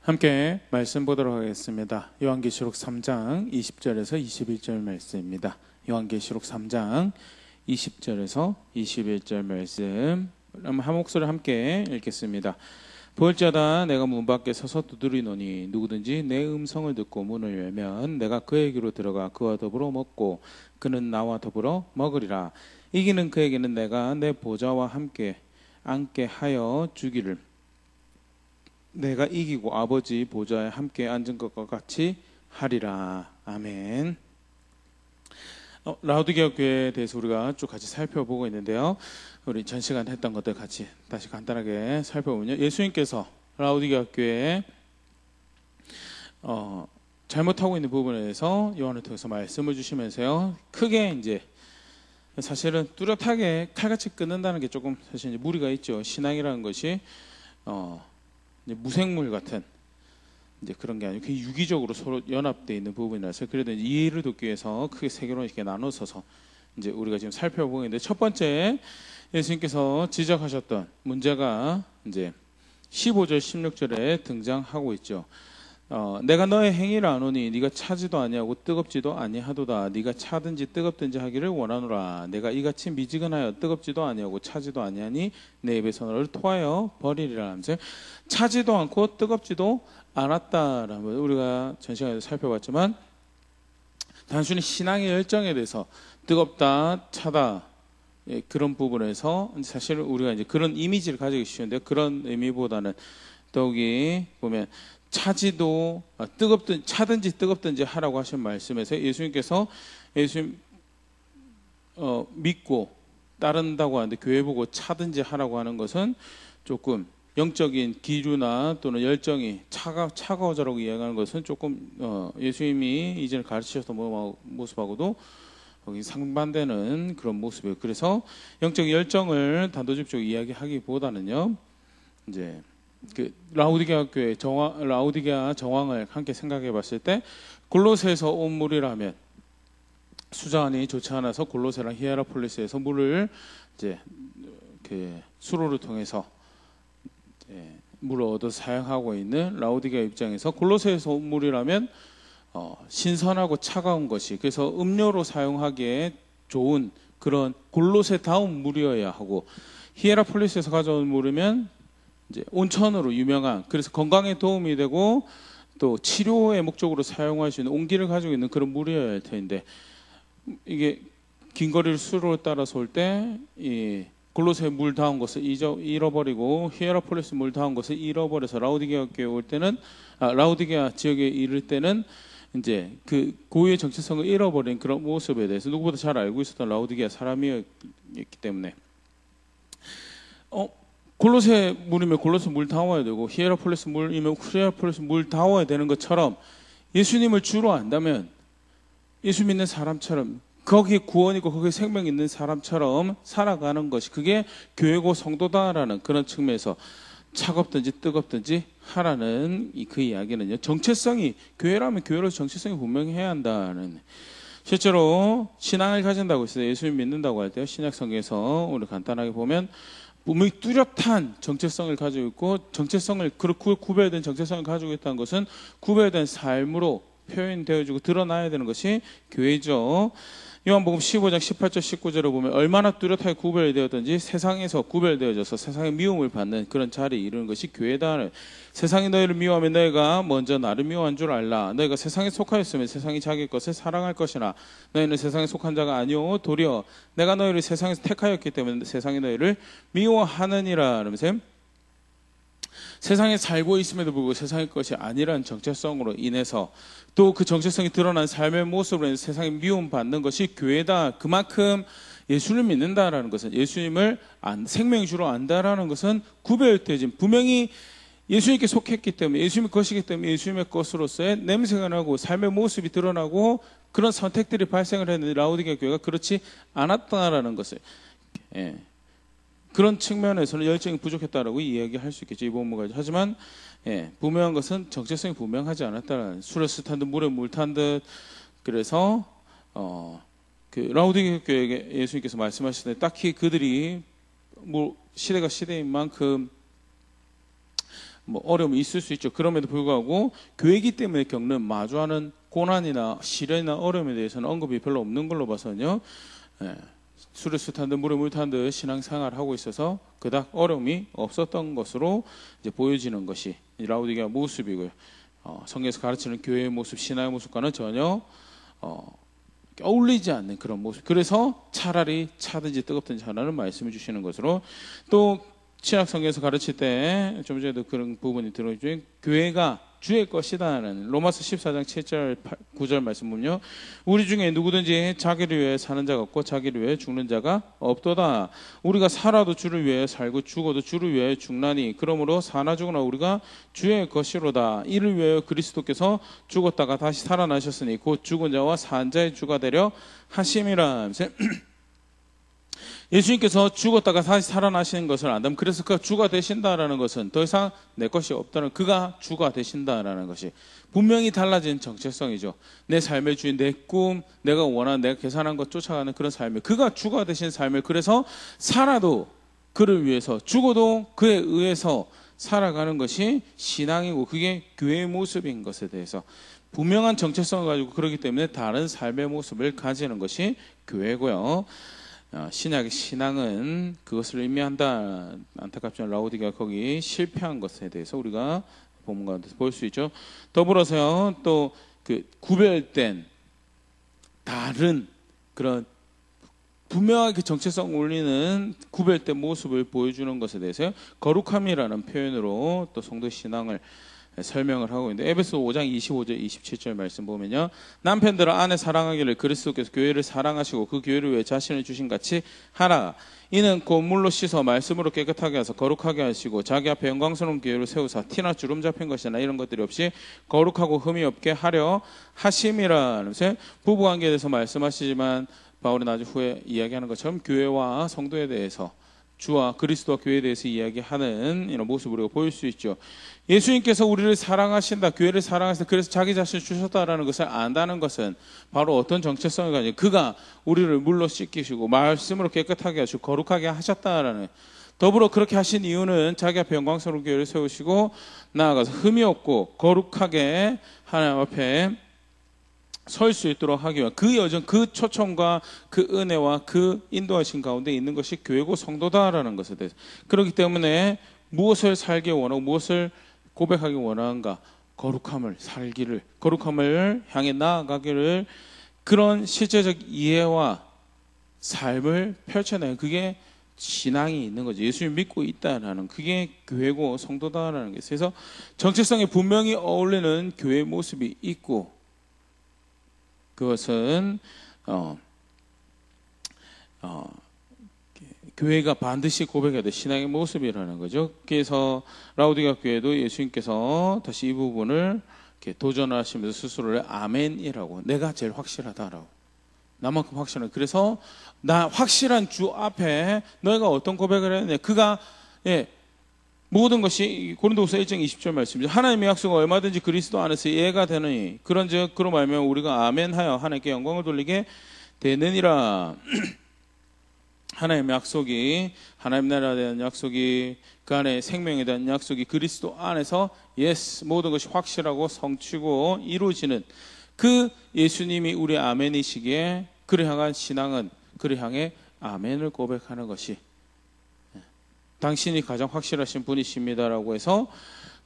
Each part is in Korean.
함께 말씀 보도록 하겠습니다. 요한계시록 3장 20절에서 21절 말씀입니다. 요한계시록 3장 20절에서 21절 말씀 한 목소리 함께 읽겠습니다. 보일자다 내가 문 밖에 서서 두드리노니 누구든지 내 음성을 듣고 문을 열면 내가 그에게로 들어가 그와 더불어 먹고 그는 나와 더불어 먹으리라. 이기는 그에게는 내가 내 보좌와 함께 앉게 하여 주기를 내가 이기고 아버지 보좌에 함께 앉은 것과 같이 하리라. 아멘. 라우디게아 교회에 대해서 우리가 쭉 같이 살펴보고 있는데요. 우리 전 시간 했던 것들 같이 다시 간단하게 살펴보면요. 예수님께서 라우디게아 교회에 잘못하고 있는 부분에 대해서 요한을 통해서 말씀을 주시면서요. 크게 이제 사실은 뚜렷하게 칼같이 끊는다는 게 조금 사실 이제 무리가 있죠. 신앙이라는 것이 이제 무생물 같은 이제 그런 게 아니고 유기적으로 서로 연합되어 있는 부분이라서 그래도 이제 이해를 돕기 위해서 크게 세 개로 이렇게 나눠서서 이제 우리가 지금 살펴보고 있는데 첫 번째 예수님께서 지적하셨던 문제가 이제 15절 16절에 등장하고 있죠. 내가 너의 행위를 아노니 네가 차지도 아니하고 뜨겁지도 아니하도다. 네가 차든지 뜨겁든지 하기를 원하노라. 내가 이같이 미지근하여 뜨겁지도 아니하고 차지도 아니하니 내 입에서 너를 토하여 버리리라 하면서 차지도 않고 뜨겁지도 않았다라는 걸 우리가 전 시간에도 살펴봤지만 단순히 신앙의 열정에 대해서 뜨겁다 차다 그런 부분에서 사실 우리가 이제 그런 이미지를 가지기 쉬운데 그런 의미보다는 더욱이 보면 차지도 차든지 뜨겁든지 하라고 하신 말씀에서 예수님께서 예수님 믿고 따른다고 하는데 교회 보고 차든지 하라고 하는 것은 조금 영적인 기류나 또는 열정이 차가워져라고 이야기하는 것은 조금 예수님이 이전에 가르치셨던 모습하고도 거기 상반되는 그런 모습이에요. 그래서 영적 열정을 단도직입적으로 이야기하기보다는요, 이제 그 라우디게아 교회 라우디게아 정황을 함께 생각해 봤을 때 골로새에서 온 물이라면 수자원이 좋지 않아서 골로새랑 히에라폴리스에서 물을 이제 그 수로를 통해서 물을 얻어 사용하고 있는 라우디게아 입장에서 골로새에서 온 물이라면 신선하고 차가운 것이 그래서 음료로 사용하기에 좋은 그런 골로새다운 물이어야 하고 히에라폴리스에서 가져온 물이면 이제 온천으로 유명한 그래서 건강에 도움이 되고 또 치료의 목적으로 사용할 수 있는 온기를 가지고 있는 그런 물이어야 할 텐데 이게 긴 거리를 수로를 따라서 올 때 이 골로새 물 다운 것을 잃어버리고 히에라폴리스 물 다운 것을 잃어버려서 라우디게아 교회 올 때는 라우디게아 지역에 이를 때는 이제 그 고유의 정체성을 잃어버린 그런 모습에 대해서 누구보다 잘 알고 있었던 라우디게아 사람이었기 때문에 골로새 물이면 골로새 물 다워야 되고 히에라폴리스 물이면 히에라폴리스 물 다워야 되는 것처럼 예수님을 주로 안다면 예수 믿는 사람처럼 거기에 구원이고 거기에 생명이 있는 사람처럼 살아가는 것이 그게 교회고 성도다라는 그런 측면에서 차갑든지 뜨겁든지 하라는 그 이야기는요. 정체성이 교회라면 교회로서 정체성이 분명히 해야 한다는 실제로 신앙을 가진다고 했어요. 예수님 믿는다고 할 때 신약 성경에서 우리 간단하게 보면 분명히 뚜렷한 정체성을 가지고 있고 정체성을 그렇고 구별된 정체성을 가지고 있다는 것은 구별된 삶으로 표현되어지고 드러나야 되는 것이 교회죠. 요한복음 15장 18절 19절을 보면 얼마나 뚜렷하게 구별되었든지 세상에서 구별되어져서 세상의 미움을 받는 그런 자리에 이르는 것이 교회다. 세상이 너희를 미워하면 너희가 먼저 나를 미워한 줄 알라. 너희가 세상에 속하였으면 세상이 자기 것을 사랑할 것이나 너희는 세상에 속한 자가 아니오 도리어 내가 너희를 세상에서 택하였기 때문에 세상이 너희를 미워하느니라. 그러면서 세상에 살고 있음에도 불구하고 세상의 것이 아니라는 정체성으로 인해서 또 그 정체성이 드러난 삶의 모습으로 인해서 세상에 미움받는 것이 교회다. 그만큼 예수를 믿는다라는 것은 예수님을 생명의 주로 안다라는 것은 구별되어진 분명히 예수님께 속했기 때문에 예수님의 것이기 때문에 예수님의 것으로서의 냄새가 나고 삶의 모습이 드러나고 그런 선택들이 발생을 했는데 라우디게아 교회가 그렇지 않았다라는 것을 그런 측면에서는 열정이 부족했다라고 이야기할 수 있겠죠. 이 본문까지. 하지만 분명한 것은 정체성이 분명하지 않았다는 술에 술 탄 듯 물에 물 탄 듯 그래서 그 라우디게아 교회에게 예수님께서 말씀하실 때 딱히 그들이 뭐 시대가 시대인 만큼 뭐 어려움이 있을 수 있죠. 그럼에도 불구하고 교회이기 때문에 겪는 마주하는 고난이나 시련이나 어려움에 대해서는 언급이 별로 없는 걸로 봐서는요. 술에 술 탄 듯 물에 물 탄 듯 신앙생활을 하고 있어서 그닥 어려움이 없었던 것으로 이제 보여지는 것이 라우디게아 모습이고요. 성경에서 가르치는 교회의 모습, 신앙의 모습과는 전혀 어울리지 않는 그런 모습. 그래서 차라리 차든지 뜨겁든지 하라는 말씀을 주시는 것으로, 또 신약 성경에서 가르칠 때 좀 전에도 그런 부분이 들어있죠. 교회가 주의 것이다라는 로마서 14장 7절 9절 말씀 보면요, 우리 중에 누구든지 자기를 위해 사는 자가 없고 자기를 위해 죽는 자가 없도다. 우리가 살아도 주를 위해 살고 죽어도 주를 위해 죽나니 그러므로 사나 죽으나 우리가 주의 것이로다. 이를 위하여 그리스도께서 죽었다가 다시 살아나셨으니 곧 죽은 자와 산 자의 주가 되려 하심이라. 예수님께서 죽었다가 다시 살아나시는 것을 안다면, 그래서 그가 주가 되신다라는 것은 더 이상 내 것이 없다는, 그가 주가 되신다라는 것이 분명히 달라진 정체성이죠. 내 삶의 주인, 내 꿈, 내가 원하는, 내가 계산한 것 쫓아가는 그런 삶을, 그가 주가 되신 삶을, 그래서 살아도 그를 위해서, 죽어도 그에 의해서 살아가는 것이 신앙이고, 그게 교회의 모습인 것에 대해서 분명한 정체성을 가지고, 그렇기 때문에 다른 삶의 모습을 가지는 것이 교회고요. 신약의 신앙은 그것을 의미한다. 안타깝지만 라우디게아 거기 실패한 것에 대해서 우리가 본문 가운데서 볼 수 있죠. 더불어서요, 또 그 구별된 다른 그런 분명하게 정체성 올리는 구별된 모습을 보여주는 것에 대해서 거룩함이라는 표현으로 또 성도 신앙을 설명을 하고 있는데, 에베소 5장 25절 27절 말씀 보면요, 남편들은 아내 사랑하기를 그리스도께서 교회를 사랑하시고 그 교회를 위해 자신을 주신 같이 하라. 이는 곧 물로 씻어 말씀으로 깨끗하게 하사 거룩하게 하시고 자기 앞에 영광스러운 교회를 세우사 티나 주름 잡힌 것이나 이런 것들이 없이 거룩하고 흠이 없게 하려 하심이라. 부부관계에 대해서 말씀하시지만 바울은 나중 후에 이야기하는 것처럼 교회와 성도에 대해서, 주와 그리스도와 교회에 대해서 이야기하는 이런 모습을 우리가 보일 수 있죠. 예수님께서 우리를 사랑하신다, 교회를 사랑하신다, 그래서 자기 자신을 주셨다라는 것을 안다는 것은 바로 어떤 정체성을 가지고, 그가 우리를 물로 씻기시고 말씀으로 깨끗하게 하시고 거룩하게 하셨다라는, 더불어 그렇게 하신 이유는 자기 앞에 영광스러운 교회를 세우시고 나아가서 흠이 없고 거룩하게 하나님 앞에 설 수 있도록 하기 위한 그 여정, 그 초청과 그 은혜와 그 인도하신 가운데 있는 것이 교회고 성도다라는 것에 대해서, 그렇기 때문에 무엇을 살기 원하고 무엇을 고백하기 원하는가, 거룩함을 살기를, 거룩함을 향해 나아가기를, 그런 실제적 이해와 삶을 펼쳐내는, 그게 신앙이 있는 거죠. 예수를 믿고 있다라는, 그게 교회고 성도다라는 것이. 그래서 정체성에 분명히 어울리는 교회의 모습이 있고, 그것은 교회가 반드시 고백해야 될 신앙의 모습이라는 거죠. 그래서 라우디게아 교회도 예수님께서 다시 이 부분을 이렇게 도전하시면서 스스로를 아멘이라고, 내가 제일 확실하다라고, 나만큼 확실한, 그래서 나 확실한 주 앞에 너희가 어떤 고백을 했느냐, 그가 모든 것이 고린도후서 1장 20절 말씀이죠. 하나님의 약속은 얼마든지 그리스도 안에서 예가 되느니 그런즉 그로 말미암아 우리가 아멘하여 하나님께 영광을 돌리게 되느니라. 하나님의 약속이, 하나님 나라에 대한 약속이, 그 안에 생명에 대한 약속이 그리스도 안에서 모든 것이 확실하고 성취고 이루어지는 그 예수님이 우리 아멘이시기에, 그를 향한 신앙은 그를 향해 아멘을 고백하는 것이, 당신이 가장 확실하신 분이십니다라고 해서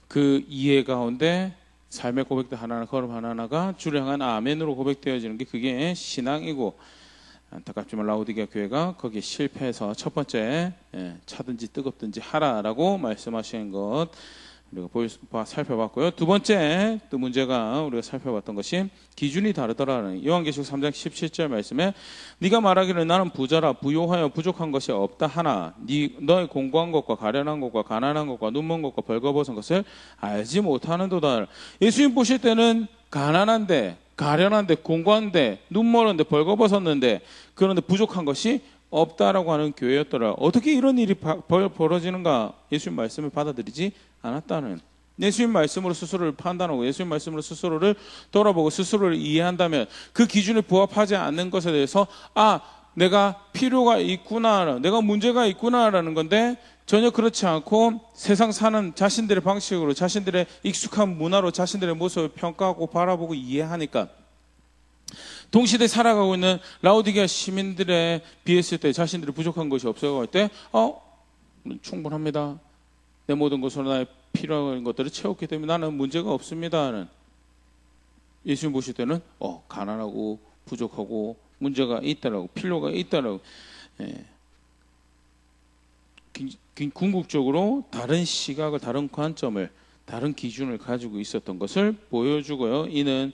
그 이해 가운데 삶의 고백도 하나하나, 걸음 하나하나가 주를 향한 아멘으로 고백되어지는 게 그게 신앙이고, 안타깝지만 라우디게아 교회가 거기에 실패해서 첫 번째 차든지 뜨겁든지 하라라고 말씀하시는 것 우리가 살펴봤고요. 두 번째 또 문제가 우리가 살펴봤던 것이 기준이 다르더라는, 요한계시록 3장 17절 말씀에 네가 말하기를 나는 부자라 부요하여 부족한 것이 없다 하나 너의 공고한 것과 가련한 것과 가난한 것과 눈먼 것과 벌거벗은 것을 알지 못하는도다. 예수님 보실 때는 가난한데, 가련한데, 공고한데, 눈멀은데, 벌거벗었는데, 그런데 부족한 것이 없다라고 하는 교회였더라. 어떻게 이런 일이 벌어지는가? 예수님 말씀을 받아들이지 않았다는, 예수님 말씀으로 스스로를 판단하고 예수님 말씀으로 스스로를 돌아보고 스스로를 이해한다면 그 기준에 부합하지 않는 것에 대해서 내가 필요가 있구나, 내가 문제가 있구나라는 건데, 전혀 그렇지 않고 세상 사는 자신들의 방식으로 자신들의 익숙한 문화로 자신들의 모습을 평가하고 바라보고 이해하니까 동시대에 살아가고 있는 라오디게아 시민들에 비했을 때 자신들이 부족한 것이 없어가고 할 때 충분합니다. 내 모든 것으로 나의 필요한 것들을 채웠기 때문에 나는 문제가 없습니다는 예수님 보실 때는 가난하고 부족하고 문제가 있다라고 필요가 있다라고 궁극적으로 다른 시각을 다른 관점을 다른 기준을 가지고 있었던 것을 보여주고요. 이는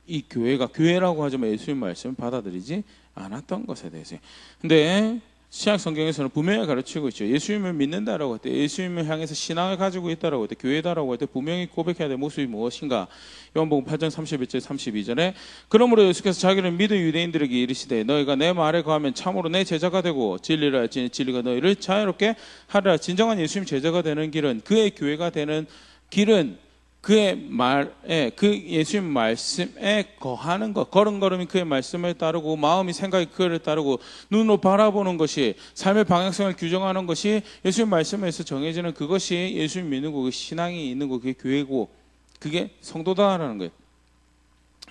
이 교회라고 하지만 예수님 말씀을 받아들이지 않았던 것에 대해서. 근데 신약 성경에서는 분명히 가르치고 있죠. 예수님을 믿는다라고 할 때, 예수님을 향해서 신앙을 가지고 있다라고 할 때, 교회다라고 할 때 분명히 고백해야 될 모습이 무엇인가? 요한복음 8장 31절 32절에 그러므로 예수께서 자기를 믿은 유대인들에게 이르시되 너희가 내 말에 거하면 참으로 내 제자가 되고 진리를 알지니 진리가 너희를 자유롭게 하리라. 진정한 예수님 제자가 되는 길은, 그의 교회가 되는 길은 그의 말에, 그 예수님 말씀에 거하는 것, 걸음걸음이 그의 말씀을 따르고 마음이 생각이 그를 따르고 눈으로 바라보는 것이, 삶의 방향성을 규정하는 것이 예수님 말씀에서 정해지는 그것이 예수님 믿는 거고 신앙이 있는 거, 그게 교회고 그게 성도다라는 거예요.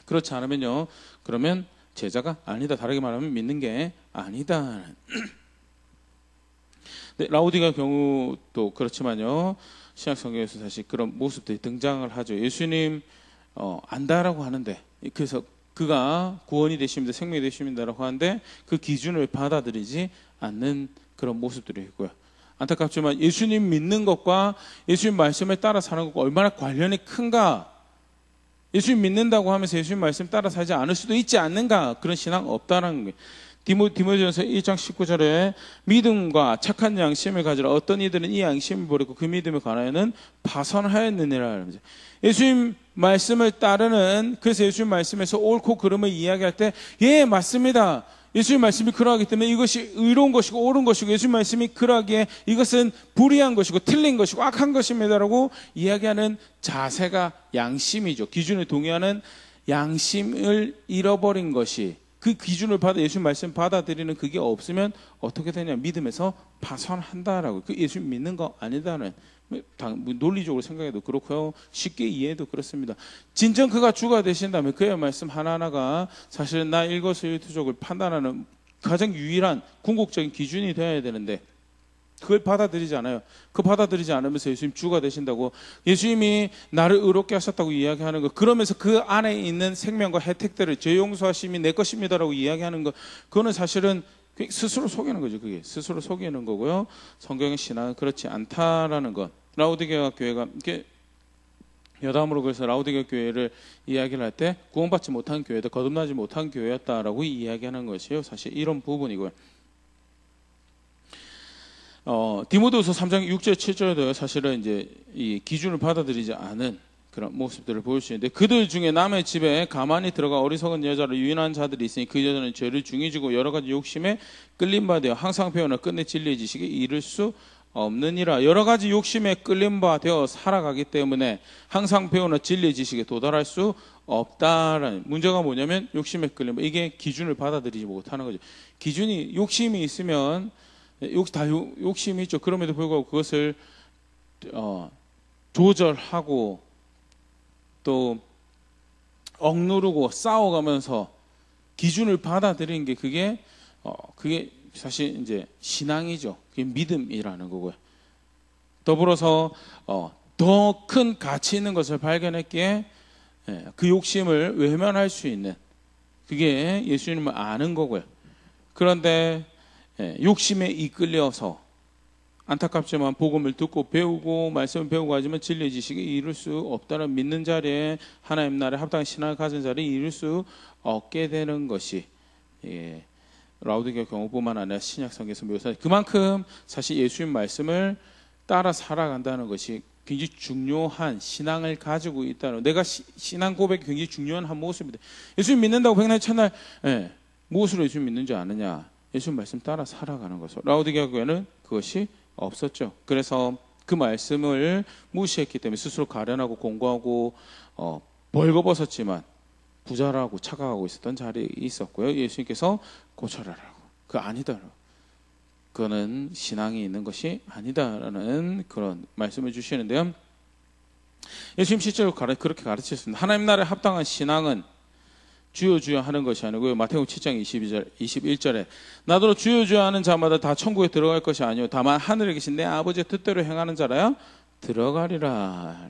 그렇지 않으면요, 그러면 제자가 아니다. 다르게 말하면 믿는 게 아니다. 라오디게아 경우도 그렇지만요, 신약 성경에서 사실 그런 모습들이 등장을 하죠. 예수님 안다라고 하는데, 그래서 그가 구원이 되십니다, 생명이 되십니다라고 하는데 그 기준을 받아들이지 않는 그런 모습들이 있고요. 안타깝지만 예수님 믿는 것과 예수님 말씀을 따라 사는 것과 얼마나 관련이 큰가. 예수님 믿는다고 하면서 예수님 말씀 따라 살지 않을 수도 있지 않는가. 그런 신앙 없다라는 거예요. 디모데전서 1장 19절에 믿음과 착한 양심을 가지라. 어떤 이들은 이 양심을 버리고 그 믿음에 관하여는 파선하였느니라. 예수님 말씀을 따르는, 그래서 예수님 말씀에서 옳고 그름을 이야기할 때 맞습니다. 예수님 말씀이 그러하기 때문에 이것이 의로운 것이고 옳은 것이고, 예수님 말씀이 그러하기에 이것은 불의한 것이고 틀린 것이고 악한 것입니다라고 이야기하는 자세가 양심이죠. 기준을 동의하는 양심을 잃어버린 것이, 그 기준을 받아 예수님 말씀 받아들이는 그게 없으면 어떻게 되냐? 믿음에서 파선한다라고. 그 예수님 믿는 거 아니다는, 논리적으로 생각해도 그렇고요, 쉽게 이해해도 그렇습니다. 진정 그가 주가 되신다면 그의 말씀 하나하나가 사실은 나 일거수일투족을 판단하는 가장 유일한 궁극적인 기준이 되어야 되는데 그걸 받아들이지 않아요. 그 받아들이지 않으면서 예수님 주가 되신다고, 예수님이 나를 의롭게 하셨다고 이야기하는 거, 그러면서 그 안에 있는 생명과 혜택들을 제 용서하심이 내 것입니다라고 이야기하는 거, 그거는 사실은 스스로 속이는 거죠. 그게 스스로 속이는 거고요. 성경의 신앙은 그렇지 않다라는 것. 라오디게아 교회가 이렇게 여담으로, 그래서 라오디게아 교회를 이야기를 할 때 구원받지 못한 교회다, 거듭나지 못한 교회였다라고 이야기하는 것이에요. 사실 이런 부분이고요. 디모데후서 3장 6절 7절에도 사실은 이제 이 기준을 받아들이지 않은 그런 모습들을 보일 수 있는데, 그들 중에 남의 집에 가만히 들어가 어리석은 여자를 유인한 자들이 있으니 그 여자는 죄를 중히 지고 여러 가지 욕심에 끌림 바 되어 항상 배우나 끝내 진리의 지식에 이를 수 없느니라. 여러 가지 욕심에 끌림 바 되어 살아가기 때문에 항상 배우나 진리의 지식에 도달할 수 없다라는 문제가 뭐냐면, 욕심에 끌림 바, 이게 기준을 받아들이지 못하는 거죠. 기준이, 욕심이 있으면 다 욕심이 있죠. 그럼에도 불구하고 그것을 조절하고 또 억누르고 싸워가면서 기준을 받아들이는 게 그게 사실 이제 신앙이죠. 그게 믿음이라는 거고요. 더불어서 더 큰 가치 있는 것을 발견했기에 그 욕심을 외면할 수 있는, 그게 예수님을 아는 거고요. 그런데 욕심에 이끌려서 안타깝지만 복음을 듣고 배우고 말씀을 배우고 하지만 진리의 지식에 이룰 수 없다는, 믿는 자리에 하나님 나라에 합당한 신앙을 가진 자리에 이룰 수 없게 되는 것이 라오디게아 경우뿐만 아니라 신약 성경에서 묘사한, 그만큼 사실 예수님 말씀을 따라 살아간다는 것이 굉장히 중요한 신앙을 가지고 있다는, 내가 신앙 고백이 굉장히 중요한 한 모습입니다. 예수님 믿는다고 백날 첫날 무엇으로 예수님 믿는지 아느냐? 예수님 말씀 따라 살아가는 것으로. 라오디게아 교회는 그것이 없었죠. 그래서 그 말씀을 무시했기 때문에 스스로 가련하고 공고하고 벌거벗었지만 부자라고 착각하고 있었던 자리에 있었고요. 예수님께서 고쳐라라고, 그 아니다라고. 그거는 신앙이 있는 것이 아니다라는 그런 말씀을 주시는데요. 예수님 실제로 그렇게 가르치셨습니다. 하나님 나라에 합당한 신앙은 주여 주여 하는 것이 아니고요. 마태복음 7장 21절에 나더러 주여 주여 하는 자마다 다 천국에 들어갈 것이 아니요 다만 하늘에 계신 내 아버지의 뜻대로 행하는 자라야 들어가리라.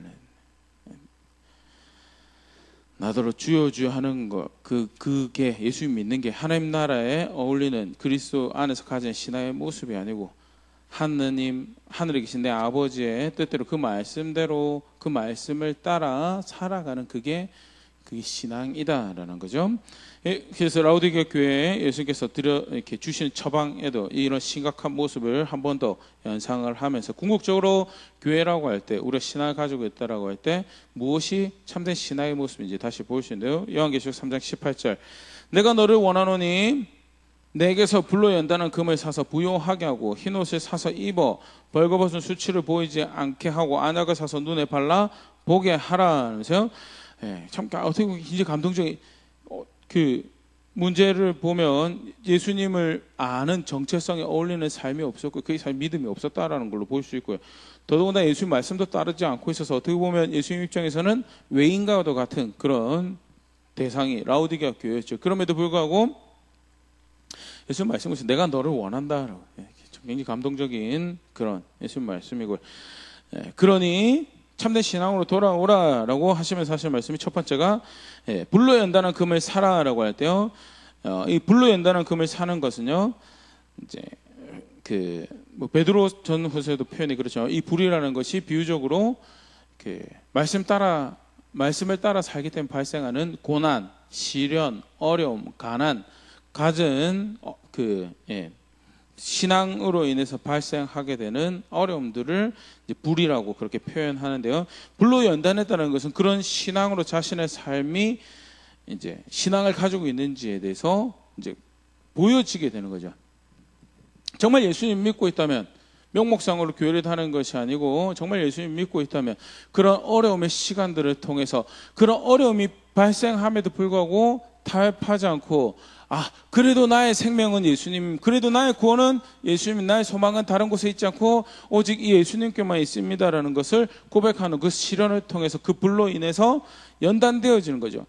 나더러 주여 주여 하는 것, 그게 예수님 믿는 게 하나님 나라에 어울리는 그리스도 안에서 가진 신앙의 모습이 아니고 하늘에 계신 내 아버지의 뜻대로 그 말씀대로 그 말씀을 따라 살아가는 그게 신앙이다라는 거죠. 그래서 라오디게아 교회에 예수님께서 이렇게 주시는 처방에도 이런 심각한 모습을 한 번 더 연상을 하면서 궁극적으로 교회라고 할 때 우리가 신앙을 가지고 있다라고 할 때 무엇이 참된 신앙의 모습인지 다시 볼 수 있는데요. 요한계시록 3장 18절 내가 너를 원하노니 내게서 불로 연다는 금을 사서 부요하게 하고 흰옷을 사서 입어 벌거벗은 수치를 보이지 않게 하고 안약을 사서 눈에 발라 보게 하라면서요. 참 어떻게 굉장히 감동적인 그 문제를 보면 예수님을 아는 정체성에 어울리는 삶이 없었고 그 삶 믿음이 없었다라는 걸로 볼 수 있고요. 더더군다나 예수님 말씀도 따르지 않고 있어서 어떻게 보면 예수님 입장에서는 외인과도 같은 그런 대상이 라오디게아 교회였죠. 그럼에도 불구하고 예수님 말씀으로서 내가 너를 원한다. 굉장히 감동적인 그런 예수님 말씀이고요. 그러니 참된 신앙으로 돌아오라라고 하시면서 하시는 말씀이 첫 번째가 불로 연다는 금을 사라라고 할 때요. 이 불로 연다는 금을 사는 것은요. 이제 뭐 베드로 전후서에도 표현이 그렇죠. 이 불이라는 것이 비유적으로 말씀을 따라 살기 때문에 발생하는 고난, 시련, 어려움, 가난, 갖은 신앙으로 인해서 발생하게 되는 어려움들을 이제 불이라고 그렇게 표현하는데요. 불로 연단했다는 것은 그런 신앙으로 자신의 삶이 이제 신앙을 가지고 있는지에 대해서 이제 보여지게 되는 거죠. 정말 예수님 믿고 있다면 명목상으로 교회를 다는 것이 아니고 정말 예수님 믿고 있다면 그런 어려움의 시간들을 통해서 그런 어려움이 발생함에도 불구하고 타협하지 않고 그래도 나의 생명은 예수님, 그래도 나의 구원은 예수님, 나의 소망은 다른 곳에 있지 않고 오직 이 예수님께만 있습니다라는 것을 고백하는 그 실현을 통해서 그 불로 인해서 연단되어지는 거죠.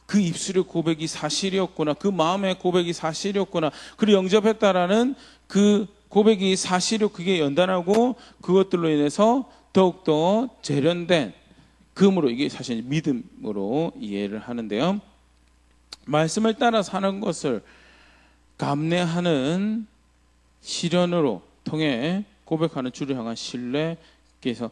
그 입술의 고백이 사실이었구나. 그 마음의 고백이 사실이었구나. 그를 영접했다라는 그 고백이 사실이고 그게 연단하고 그것들로 인해서 더욱더 재련된 금으로 이게 사실 믿음으로 이해를 하는데요. 말씀을 따라 사는 것을 감내하는 시련으로 통해 고백하는 주를 향한 신뢰께서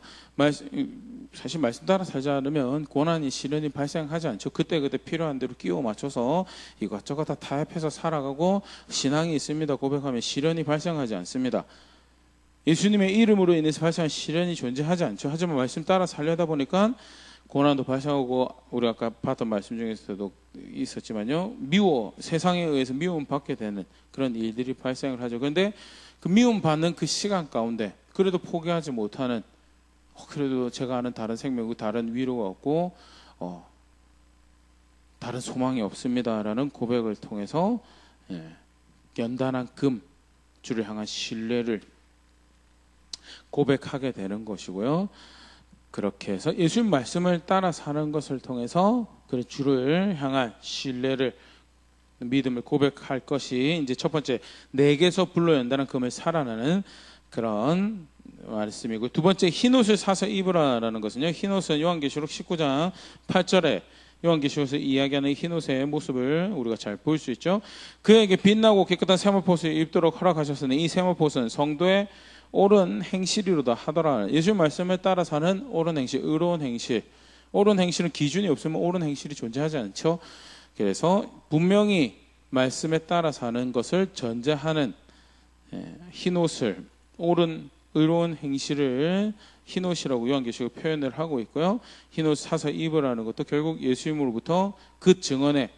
사실 말씀 따라 살지 않으면 고난이 시련이 발생하지 않죠. 그때그때 필요한 대로 끼워 맞춰서 이것저것 다 타협해서 살아가고 신앙이 있습니다 고백하면 시련이 발생하지 않습니다. 예수님의 이름으로 인해서 발생한 시련이 존재하지 않죠. 하지만 말씀 따라 살려다 보니까 고난도 발생하고 우리 아까 봤던 말씀 중에서도 있었지만요. 세상에 의해서 미움 받게 되는 그런 일들이 발생을 하죠. 그런데 그 미움 받는 그 시간 가운데 그래도 포기하지 못하는 그래도 제가 아는 다른 생명이고 다른 위로가 없고 다른 소망이 없습니다라는 고백을 통해서 연단한 금 주를 향한 신뢰를 고백하게 되는 것이고요. 그렇게 해서 예수님 말씀을 따라 사는 것을 통해서 그 주를 향한 신뢰를 믿음을 고백할 것이 이제 첫 번째 내게서 불로 연다는 금을 사라는 그런 말씀이고 두 번째 흰옷을 사서 입으라라는 것은요. 흰옷은 요한계시록 19장 8절에 요한계시록에서 이야기하는 흰옷의 모습을 우리가 잘 볼 수 있죠. 그에게 빛나고 깨끗한 세마포옷을 입도록 허락하셨으니 이 세마포옷은 성도의 옳은 행실이로다 하더라. 예수님 말씀을 따라 사는 옳은 행실, 의로운 행실. 옳은 행실은 기준이 없으면 옳은 행실이 존재하지 않죠. 그래서 분명히 말씀에 따라 사는 것을 전제하는 흰옷을 옳은 의로운 행실을 흰옷이라고 요한계시록 표현을 하고 있고요. 흰옷 사서 입으라는 것도 결국 예수님으로부터 그 증언에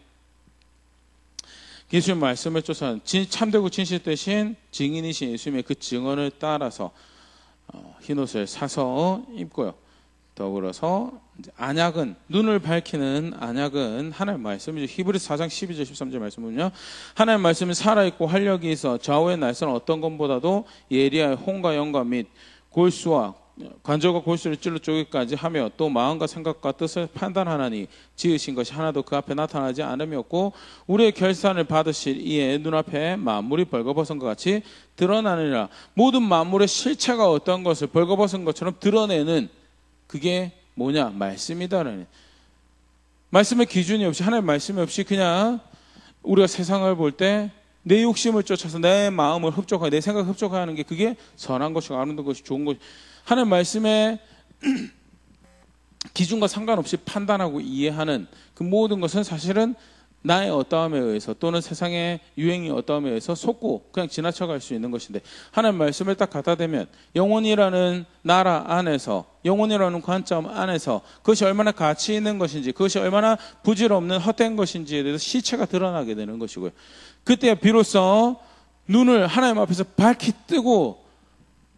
예수님 말씀을 쫓아는 참되고 진실되신 증인이신 예수님의 그 증언을 따라서 흰옷을 사서 입고요. 더불어서 이제 안약은, 눈을 밝히는 안약은 하나님 말씀이죠. 히브리서 4장 12절 13절 말씀 보면요, 하나님 말씀이 살아있고 활력이 있어 좌우의 날선 어떤 것보다도 예리하여 혼과 영과 및 골수와 관절과 골수를 찔러 쪼개기까지 하며 또 마음과 생각과 뜻을 판단하나니 지으신 것이 하나도 그 앞에 나타나지 않음이 없고 우리의 결산을 받으실 이에 눈앞에 만물이 벌거벗은 것 같이 드러나느니라. 모든 만물의 실체가 어떤 것을 벌거벗은 것처럼 드러내는, 그게 뭐냐? 말씀이다라는. 말씀의 기준이 없이, 하나님 말씀이 없이 그냥 우리가 세상을 볼 때 내 욕심을 쫓아서 내 마음을 흡족하게, 내 생각을 흡족하게 하는 게, 그게 선한 것이고 아름다운 것이 좋은 것이, 하나님 말씀의 기준과 상관없이 판단하고 이해하는 그 모든 것은 사실은 나의 어떠함에 의해서 또는 세상의 유행이 어떠함에 의해서 속고 그냥 지나쳐갈 수 있는 것인데, 하나님 말씀을 딱 갖다 대면 영혼이라는 나라 안에서, 영혼이라는 관점 안에서 그것이 얼마나 가치 있는 것인지, 그것이 얼마나 부질없는 헛된 것인지에 대해서 실체가 드러나게 되는 것이고요. 그때 비로소 눈을 하나님 앞에서 밝히 뜨고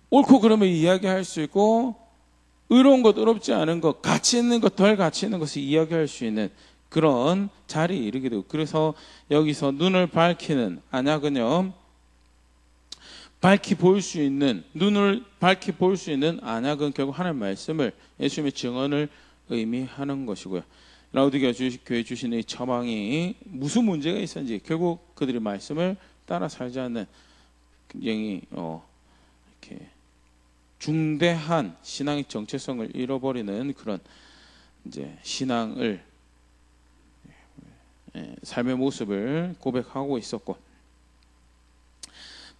옳고 그름을 이야기할 수 있고, 의로운 것, 의롭지 않은 것, 가치 있는 것, 덜 가치 있는 것을 이야기할 수 있는 그런 자리에 이르게 되고, 그래서 여기서 눈을 밝히는 안약은요, 밝히 볼 수 있는, 눈을 밝히 볼 수 있는 안약은 결국 하나님 말씀을, 예수님의 증언을 의미하는 것이고요. 라우디게아 교회 주신 이 처방이 무슨 문제가 있었는지, 결국 그들이 말씀을 따라 살지 않는 굉장히 이렇게 중대한 신앙의 정체성을 잃어버리는 그런 이제 신앙을, 삶의 모습을 고백하고 있었고,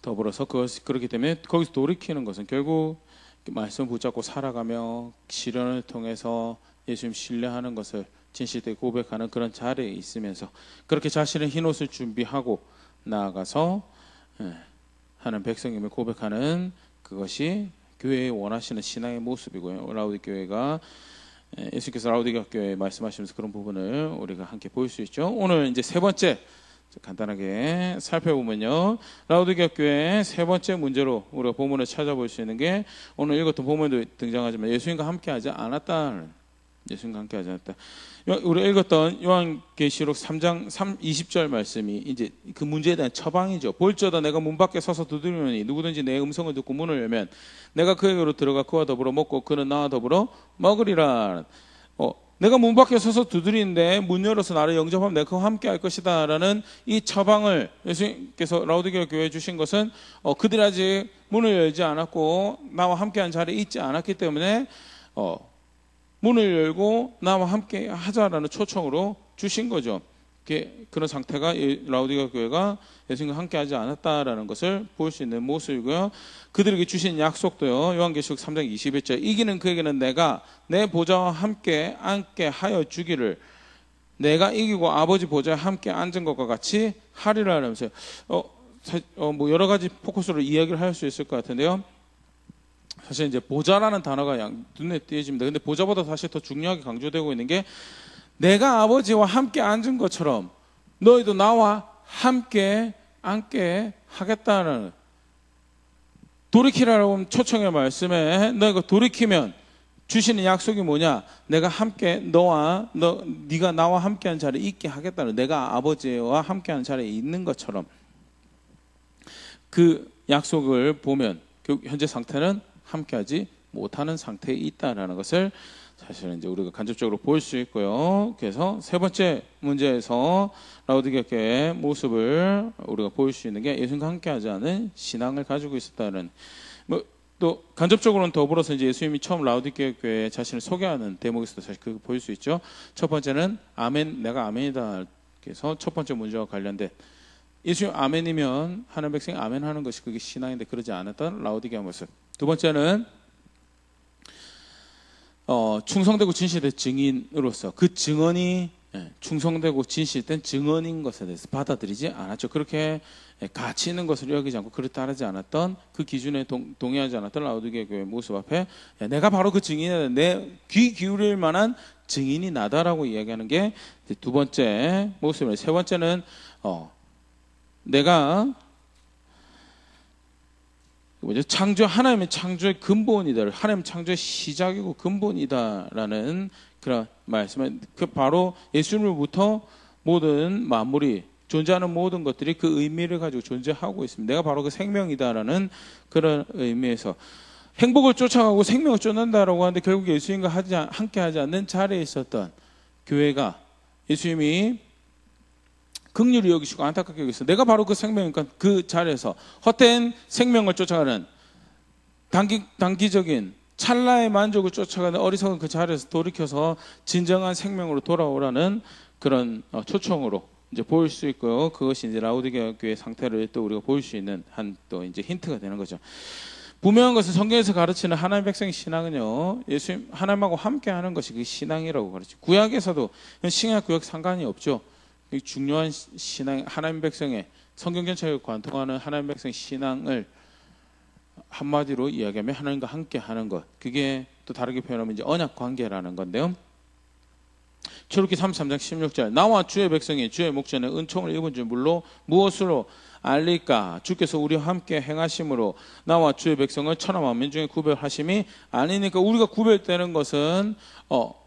더불어서 그렇기 때문에 거기서 돌이키는 것은 결국 말씀 붙잡고 살아가며 시련을 통해서 예수님 신뢰하는 것을 진실되게 고백하는 그런 자리에 있으면서, 그렇게 자신의 흰옷을 준비하고 나아가서 하는 백성임을 고백하는 그것이 교회에 원하시는 신앙의 모습이고요. 라우디게아 교회가, 예수께서 라우디게아 교회에 말씀하시면서 그런 부분을 우리가 함께 볼 수 있죠. 오늘 이제 세 번째 간단하게 살펴보면요, 라우디게아 교회의 세 번째 문제로 우리가 본문을 찾아볼 수 있는 게, 오늘 읽었던 본문도 등장하지만 예수님과 함께하지 않았다는, 예수님과 함께하지 않았다. 우리 읽었던 요한계시록 3장 20절 말씀이 이제 그 문제에 대한 처방이죠. 볼지어다 내가 문 밖에 서서 두드리노니 누구든지 내 음성을 듣고 문을 열면 내가 그에게로 들어가 그와 더불어 먹고 그는 나와 더불어 먹으리라. 내가 문 밖에 서서 두드리는데 문 열어서 나를 영접하면 내가 그와 함께 할 것이다 라는 이 처방을 예수님께서 라우디게아 교회에 주신 것은, 그들이 아직 문을 열지 않았고 나와 함께한 자리에 있지 않았기 때문에 문을 열고 나와 함께 하자라는 초청으로 주신 거죠. 그런 상태가 라우디게아 교회가 예수님과 함께 하지 않았다라는 것을 볼 수 있는 모습이고요. 그들에게 주신 약속도요, 요한계시록 3장 21절, 이기는 그에게는 내가 내 보좌와 함께 앉게 하여 주기를, 내가 이기고 아버지 보좌에 함께 앉은 것과 같이 하리라 하면서요. 뭐 여러 가지 포커스로 이야기를 할 수 있을 것 같은데요, 사실 이제 보좌라는 단어가 눈에 띄어집니다. 근데 보좌보다 사실 더 중요하게 강조되고 있는 게, 내가 아버지와 함께 앉은 것처럼 너희도 나와 함께 앉게 하겠다는, 돌이키라고 초청의 말씀에 너희가 돌이키면 주시는 약속이 뭐냐? 내가 함께 네가 나와 함께한 자리에 있게 하겠다는, 내가 아버지와 함께한 자리에 있는 것처럼 그 약속을 보면 현재 상태는 함께하지 못하는 상태에 있다라는 것을 사실은 이제 우리가 간접적으로 볼 수 있고요. 그래서 세 번째 문제에서 라우디게아 교회의 모습을 우리가 볼 수 있는 게, 예수님과 함께하지 않은 신앙을 가지고 있었다는, 또 간접적으로는 더불어서 이제 예수님이 처음 라우디게아 교회에 자신을 소개하는 대목에서도 사실 그거 보일 수 있죠. 첫 번째는 아멘, 내가 아멘이다. 그래서 첫 번째 문제와 관련된, 예수님 아멘이면 하나님 백성이 아멘하는 것이 그게 신앙인데 그러지 않았던 라우디게아 모습. 두 번째는 충성되고 진실된 증인으로서 그 증언이 충성되고 진실된 증언인 것에 대해서 받아들이지 않았죠. 그렇게 가치 있는 것을 여기지 않고 그를 따르지 않았던, 그 기준에 동의하지 않았던 라우디게아 교회의 모습 앞에, 내가 바로 그 증인이다, 내 귀 기울일 만한 증인이 나다라고 이야기하는 게 두 번째 모습이에요. 세 번째는 내가 뭐죠? 하나님의 창조의 근본이다. 하나님 창조의 시작이고 근본이다라는 그런 말씀은 그 바로 예수님으로부터 모든 만물이 존재하는 모든 것들이 그 의미를 가지고 존재하고 있습니다. 내가 바로 그 생명이다라는 그런 의미에서 행복을 쫓아가고 생명을 쫓는다라고 하는데 결국 예수님과 함께 하지 않는 자리에 있었던 교회가 예수님이 긍휼히 여기시고 안타깝게 여기서 내가 바로 그 생명이니까 그 자리에서 헛된 생명을 쫓아가는 단기적인 찰나의 만족을 쫓아가는 어리석은 그 자리에서 돌이켜서 진정한 생명으로 돌아오라는 그런 초청으로 이제 보일 수 있고요. 그것이 이제 라오디게아 교회 상태를 또 우리가 보일 수 있는 한 또 이제 힌트가 되는 거죠. 분명한 것은 성경에서 가르치는 하나님 백성의 신앙은요, 예수님 하나님하고 함께하는 것이 그 신앙이라고 가르치죠. 구약에서도 신약 구약 상관이 없죠. 중요한 신앙, 하나님 백성의 성경 전체를 관통하는 하나님 백성의 신앙을 한마디로 이야기하면 하나님과 함께하는 것. 그게 또 다르게 표현하면 이제 언약 관계라는 건데요. 출애굽기 33장 16절 나와 주의 백성이 주의 목전에 은총을 입은 줄 물로 무엇으로 알릴까? 주께서 우리와 함께 행하심으로 나와 주의 백성을 천하 만민 중에 구별하심이 아니니까. 우리가 구별되는 것은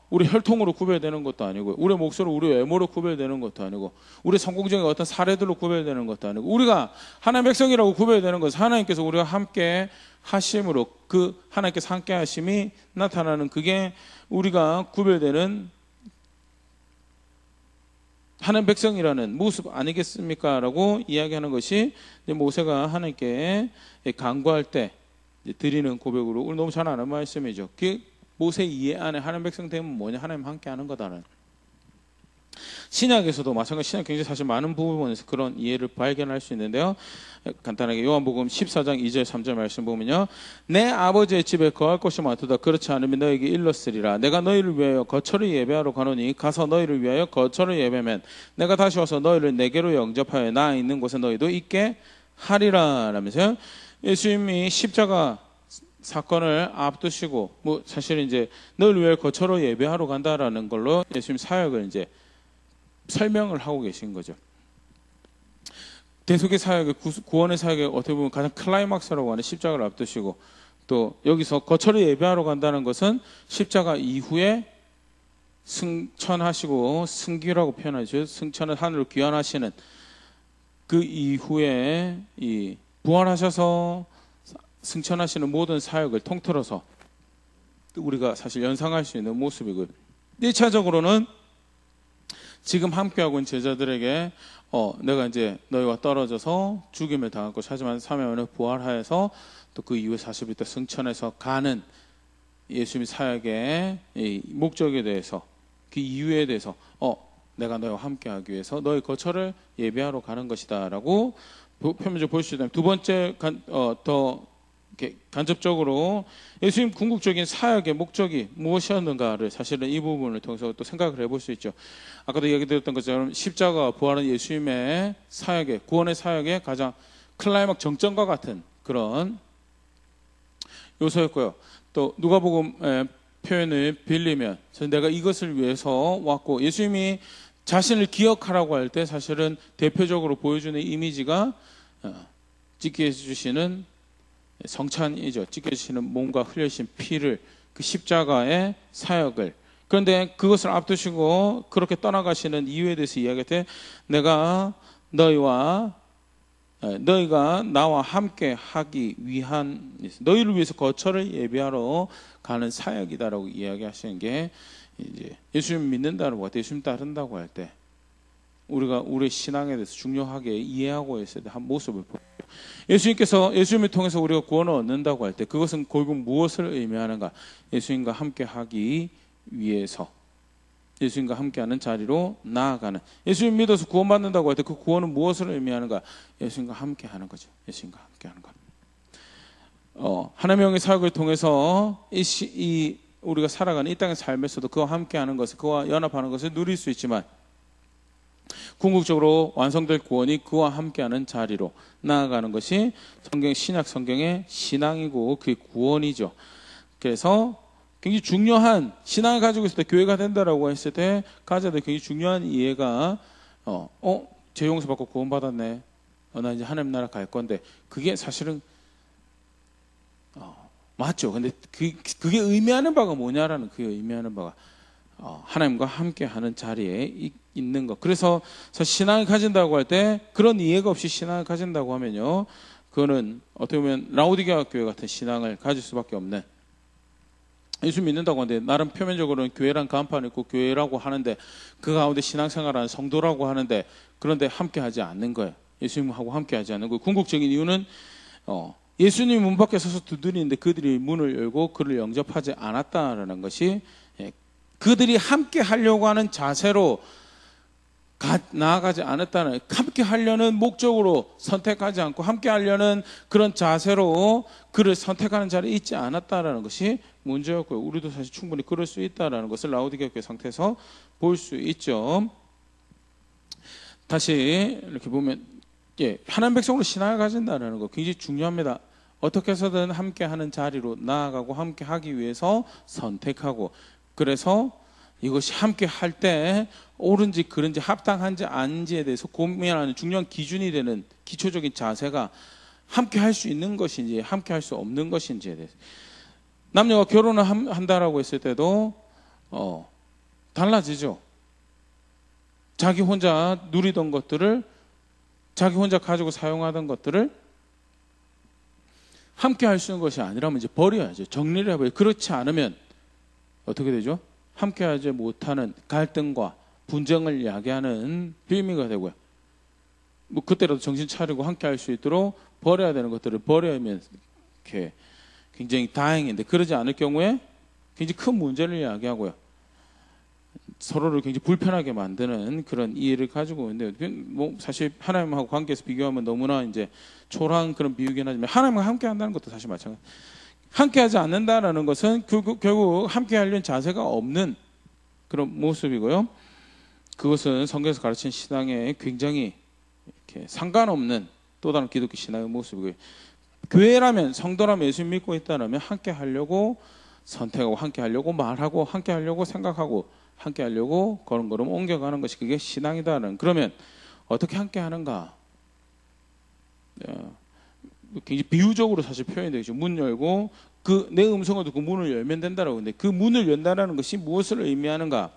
우리 혈통으로 구별되는 것도 아니고 우리 목소리로 우리 외모로 구별되는 것도 아니고 우리 성공적인 어떤 사례들로 구별되는 것도 아니고 우리가 하나님 백성이라고 구별되는 것은 하나님께서 우리와 함께 하심으로 그 하나님께서 함께 하심이 나타나는 그게 우리가 구별되는 하나님 백성이라는 모습 아니겠습니까? 라고 이야기하는 것이 모세가 하나님께 간구할 때 드리는 고백으로 우리 너무 잘 아는 말씀이죠. 그 모세 이해 안에 하나님 백성 되면 뭐냐? 하나님 함께 하는 거다는. 신약에서도 마찬가지 신약 굉장히 사실 많은 부분에서 그런 이해를 발견할 수 있는데요. 간단하게 요한복음 14장 2절 3절 말씀 보면요. 내 아버지의 집에 거할 곳이 많도다. 그렇지 않으면 너에게 일렀으리라. 내가 너희를 위하여 거처를 예배하러 가노니 가서 너희를 위하여 거처를 예배하면 내가 다시 와서 너희를 내게로 영접하여 나 있는 곳에 너희도 있게 하리라. 라면서요. 예수님이 십자가 사건을 앞두시고 뭐 사실은 이제 너희를 위하여 거처로 예배하러 간다라는 걸로 예수님 사역을 이제 설명을 하고 계신 거죠. 대속의 사역의 구원의 사역의 어떻게 보면 가장 클라이막스라고 하는 십자가를 앞두시고 또 여기서 거처를 예배하러 간다는 것은 십자가 이후에 승천하시고 승기라고 표현하죠. 승천을 하늘로 귀환하시는 그 이후에 이 부활하셔서 승천하시는 모든 사역을 통틀어서 우리가 사실 연상할 수 있는 모습이고요. 1차적으로는 지금 함께하고 있는 제자들에게 내가 이제 너희와 떨어져서 죽임을 당할 것이 하지만 3일 만에 부활하여서 또 그 이후에 40일 때 승천해서 가는 예수님의 사역의 이 목적에 대해서 그 이유에 대해서 내가 너희와 함께하기 위해서 너희 거처를 예배하러 가는 것이다 라고 표면적으로 볼 수 있다면 두 번째 더 이렇게 간접적으로 예수님 궁극적인 사역의 목적이 무엇이었는가를 사실은 이 부분을 통해서 또 생각을 해볼 수 있죠. 아까도 이야기 드렸던 것처럼 십자가 부활은 예수님의 사역의 구원의 사역의 가장 클라이막 정점과 같은 그런 요소였고요. 또 누가복음 표현을 빌리면 내가 이것을 위해서 왔고 예수님이 자신을 기억하라고 할 때 사실은 대표적으로 보여주는 이미지가 찍게 해주시는 성찬이죠. 찢겨지시는 몸과 흘려지신 피를 그 십자가의 사역을 그런데 그것을 앞두시고 그렇게 떠나가시는 이유에 대해서 이야기할 때 내가 너희가 나와 함께 하기 위한 너희를 위해서 거처를 예배하러 가는 사역이다라고 이야기하시는 게 이제 예수님 믿는다고 할 때 예수님 따른다고 할 때 우리가 우리의 신앙에 대해서 중요하게 이해하고 있어야 될 한 모습을 보여요. 예수님을 통해서 우리가 구원을 얻는다고 할 때 그것은 결국 무엇을 의미하는가? 예수님과 함께 하기 위해서 예수님과 함께하는 자리로 나아가는 예수님 믿어서 구원받는다고 할 때 그 구원은 무엇을 의미하는가? 예수님과 함께하는 거죠. 예수님과 함께하는 것. 하나님의 영의 사역을 통해서 우리가 살아가는 이 땅의 삶에서도 그와 함께하는 것을 그와 연합하는 것을 누릴 수 있지만 궁극적으로 완성될 구원이 그와 함께하는 자리로 나아가는 것이 신약 성경의 신앙이고 그게 구원이죠. 그래서 굉장히 중요한 신앙을 가지고 있을 때 교회가 된다라고 했을 때 가져야 될 굉장히 중요한 이해가 죄 용서 받고 구원 받았네. 나 이제 하나님 나라 갈 건데 그게 사실은 맞죠. 근데 그게 의미하는 바가 뭐냐라는, 그게 의미하는 바가 하나님과 함께하는 자리에 있는 것. 그래서 신앙을 가진다고 할 때 그런 이해가 없이 신앙을 가진다고 하면요, 그거는 어떻게 보면 라오디게아 교회 같은 신앙을 가질 수밖에 없는, 예수 믿는다고 하는데 나름 표면적으로는 교회란 간판이 있고 교회라고 하는데 그 가운데 신앙생활하는 성도라고 하는데, 그런데 함께하지 않는 거예요. 예수님하고 함께하지 않는 거예요. 궁극적인 이유는 예수님 문 밖에 서서 두드리는데 그들이 문을 열고 그를 영접하지 않았다라는 것이, 그들이 함께 하려고 하는 자세로 나아가지 않았다는, 함께 하려는 목적으로 선택하지 않고 함께 하려는 그런 자세로 그를 선택하는 자리에 있지 않았다라는 것이 문제였고요. 우리도 사실 충분히 그럴 수 있다라는 것을 라오디게아 교회 상태에서 볼 수 있죠. 다시 이렇게 보면, 하나님 백성으로 신앙을 가진다는 거 굉장히 중요합니다. 어떻게 해서든 함께하는 자리로 나아가고 함께하기 위해서 선택하고, 그래서 이것이 함께 할 때 옳은지 그른지 합당한지 아닌지에 대해서 고민하는 중요한 기준이 되는 기초적인 자세가 함께 할 수 있는 것인지 함께 할 수 없는 것인지에 대해서. 남녀가 결혼을 한다라고 했을 때도 달라지죠. 자기 혼자 누리던 것들을, 자기 혼자 가지고 사용하던 것들을 함께 할 수 있는 것이 아니라면 이제 버려야죠. 정리를 해버려요. 그렇지 않으면 어떻게 되죠? 함께하지 못하는 갈등과 분쟁을 야기하는 빌미가 되고요. 뭐 그때라도 정신 차리고 함께할 수 있도록 버려야 되는 것들을 버려야면 이렇게 굉장히 다행인데, 그러지 않을 경우에 굉장히 큰 문제를 야기하고요. 서로를 굉장히 불편하게 만드는 그런 이해를 가지고 있는데, 뭐 사실 하나님하고 관계에서 비교하면 너무나 이제 초라한 그런 비유긴 하지만, 하나님과 함께 한다는 것도 사실 마찬가지. 함께하지 않는다라는 것은 결국 함께하려는 자세가 없는 그런 모습이고요. 그것은 성경에서 가르친 신앙에 굉장히 이렇게 상관없는 또 다른 기독교 신앙의 모습이고요. 교회라면, 성도라면, 예수 믿고 있다라면 함께하려고 선택하고 함께하려고 말하고 함께하려고 생각하고 함께하려고 걸음걸음 옮겨가는 것이 그게 신앙이다라는. 그러면 어떻게 함께하는가? 굉장히 비유적으로 사실 표현이 되죠. 문 열고 내 음성을 듣고 문을 열면 된다라고. 근데 그 문을 연다라는 것이 무엇을 의미하는가?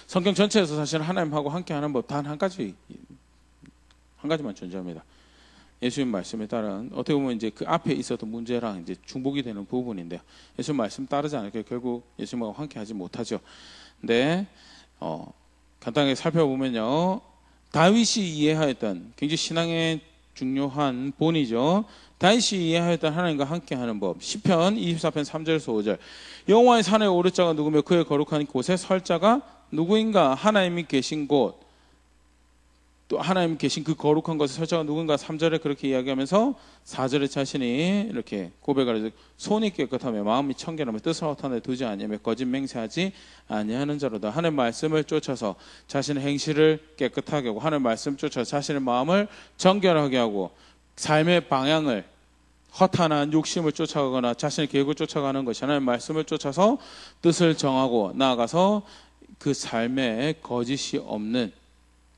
성경 전체에서 사실 하나님하고 함께하는 법 단 한 가지만 존재합니다. 예수님 말씀에 따른, 어떻게 보면 이제 그 앞에 있었던 문제랑 이제 중복이 되는 부분인데요. 예수님 말씀 따르지 않을게 결국 예수님하고 함께하지 못하죠. 근데 간단하게 살펴보면요, 다윗이 이해하였던 굉장히 신앙의 중요한 본이죠. 다윗이 이해하였던 하나님과 함께하는 법. 시편 24편 3절에서 5절. 여호와의 산에 오를 자가 누구며 그의 거룩한 곳에 설 자가 누구인가? 하나님이 계신 곳, 또 하나님 계신 그 거룩한 것을 설 자가 누군가? 3절에 그렇게 이야기하면서 4절에 자신이 이렇게 고백을 해서 손이 깨끗하며 마음이 청결하며 뜻을 허탄에 두지 아니하며 거짓 맹세하지 아니하는 자로다. 하나님 말씀을 쫓아서 자신의 행실을 깨끗하게 하고, 하나님 말씀 쫓아서 자신의 마음을 정결하게 하고, 삶의 방향을 허탄한 욕심을 쫓아가거나 자신의 계획을 쫓아가는 것이 하나님 말씀을 쫓아서 뜻을 정하고 나아가서 그 삶에 거짓이 없는,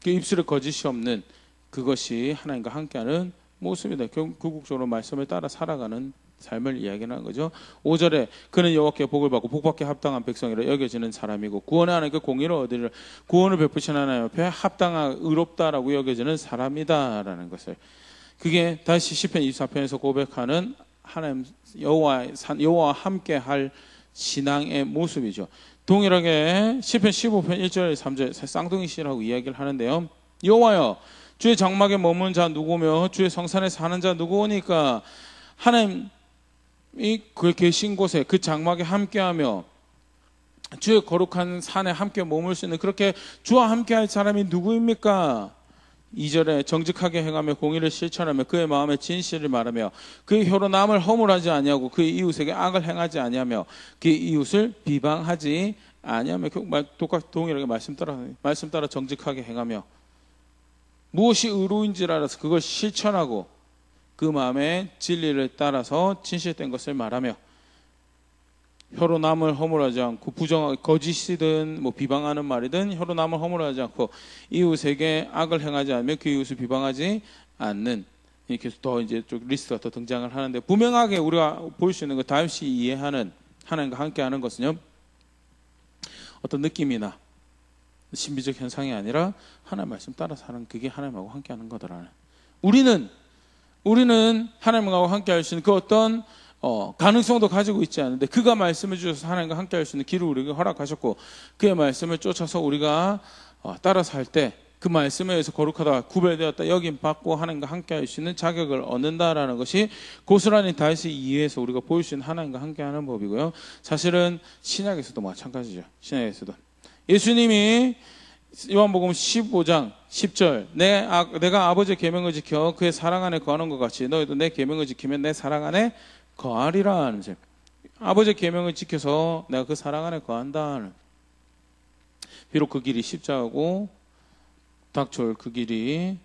그 입술에 거짓이 없는 그것이 하나님과 함께하는 모습이다. 궁극적으로 말씀을 따라 살아가는 삶을 이야기하는 거죠. 5절에 그는 여호와께 복을 받고 복받게 합당한 백성이라 여겨지는 사람이고 구원의 하나님께 공의를 얻으리라. 구원을 베푸시는 하나님 앞에 합당한 의롭다라고 여겨지는 사람이다라는 것을, 그게 다시 시편 24편에서 고백하는 하나님 여호와와 함께할 신앙의 모습이죠. 동일하게 시편 15편 1절 3절 쌍둥이시라고 이야기를 하는데요. 여호와여, 주의 장막에 머무는 자 누구며 주의 성산에 사는 자 누구오니까? 하나님이 그 계신 곳에 그 장막에 함께하며 주의 거룩한 산에 함께 머물 수 있는, 그렇게 주와 함께할 사람이 누구입니까? 2절에 정직하게 행하며 공의를 실천하며 그의 마음에 진실을 말하며 그의 혀로 남을 허물하지 아니하고 그의 이웃에게 악을 행하지 아니하며 그의 이웃을 비방하지 아니하며, 동일하게 말씀 따라 정직하게 행하며 무엇이 의로운지를 알아서 그걸 실천하고 그 마음의 진리를 따라서 진실된 것을 말하며 혀로 남을 허물하지 않고 부정하게 거짓이든 뭐 비방하는 말이든 혀로 남을 허물하지 않고 이웃에게 악을 행하지 않으며 그 이웃을 비방하지 않는, 이렇게 더 이제 좀 리스트가 더 등장을 하는데, 분명하게 우리가 볼 수 있는 거, 다윗이 이해하는 하나님과 함께하는 것은요, 어떤 느낌이나 신비적 현상이 아니라 하나님 말씀 따라서 하는, 그게 하나님하고 함께하는 거더라는. 우리는 하나님하고 함께할 수 있는 그 어떤 가능성도 가지고 있지 않은데, 그가 말씀해 주셔서 하나님과 함께할 수 있는 길을 우리에게 허락하셨고, 그의 말씀을 쫓아서 우리가 따라서 할 때 그 말씀에 의해서 거룩하다, 구별되었다, 여김 받고 하나님과 함께할 수 있는 자격을 얻는다라는 것이 고스란히 다윗의 이해에서 우리가 볼 수 있는 하나님과 함께하는 법이고요. 사실은 신약에서도 마찬가지죠. 신약에서도 예수님이 요한복음 15장 10절 내가 아버지의 계명을 지켜 그의 사랑 안에 거하는 것 같이 너희도 내 계명을 지키면 내 사랑 안에 거하리라 하는 점. 아버지의 계명을 지켜서 내가 그 사랑 안에 거한다. 비록 그 길이 십자가고 닥쳐올 그 길이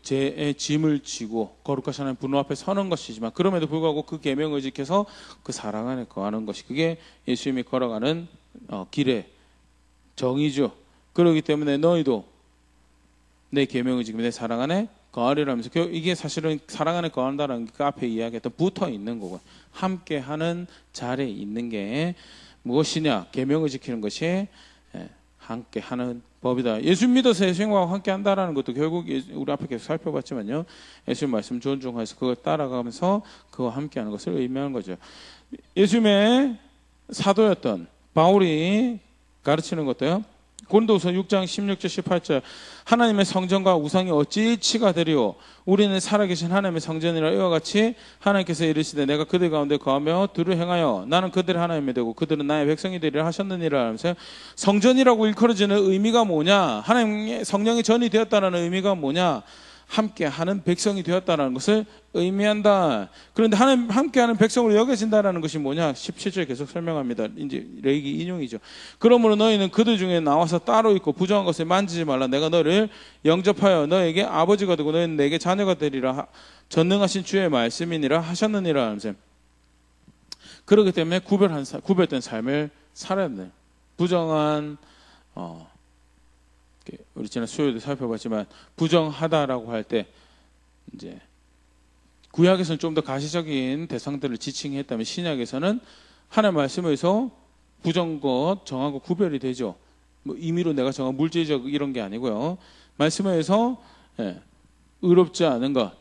죄의 짐을 지고 거룩하신 하나님 분노 앞에 서는 것이지만, 그럼에도 불구하고 그 계명을 지켜서 그 사랑 안에 거하는 것이, 그게 예수님이 걸어가는 길의 정의죠. 그렇기 때문에 너희도 내 계명을 지키면 내 사랑 안에 거하리라면서, 이게 사실은 사랑 안에 거한다는 그 앞에 이야기했던 붙어 있는 거고, 함께하는 자리에 있는 게 무엇이냐? 계명을 지키는 것이 함께하는 법이다. 예수 믿어서 예수님과 함께한다라는 것도 결국 우리 앞에 계속 살펴봤지만요, 예수님 말씀 존중해서 그걸 따라가면서 그와 함께하는 것을 의미하는 거죠. 예수님의 사도였던 바울이 가르치는 것도요, 고린도후서 6장 16절 18절 하나님의 성전과 우상이 어찌 일치가 되리오? 우리는 살아계신 하나님의 성전이라. 이와 같이 하나님께서 이르시되 내가 그들 가운데 거하며 들을 행하여 나는 그들의 하나님이 되고 그들은 나의 백성이 되리라 하셨느니라 하면서, 성전이라고 일컬어지는 의미가 뭐냐? 하나님의 성령이 전이 되었다는 의미가 뭐냐? 함께하는 백성이 되었다는 것을 의미한다. 그런데 하나님 함께하는 백성으로 여겨진다는 것이 뭐냐? 17절에 계속 설명합니다. 이제 레위기 인용이죠. 그러므로 너희는 그들 중에 나와서 따로 있고 부정한 것을 만지지 말라. 내가 너를 영접하여 너에게 아버지가 되고 너희는 내게 자녀가 되리라. 전능하신 주의 말씀이니라 하셨느니라 하면서, 그렇기 때문에 구별된 삶을 살아야 돼요. 부정한 우리 지난 수요일도 살펴봤지만, 부정하다라고 할 때 이제 구약에서는 좀 더 가시적인 대상들을 지칭했다면, 신약에서는 하나님 말씀에 의해서 부정 것 정하고 구별이 되죠. 뭐 임의로 내가 정한 물질적 이런 게 아니고요. 말씀에 의해서 의롭지 않은 것,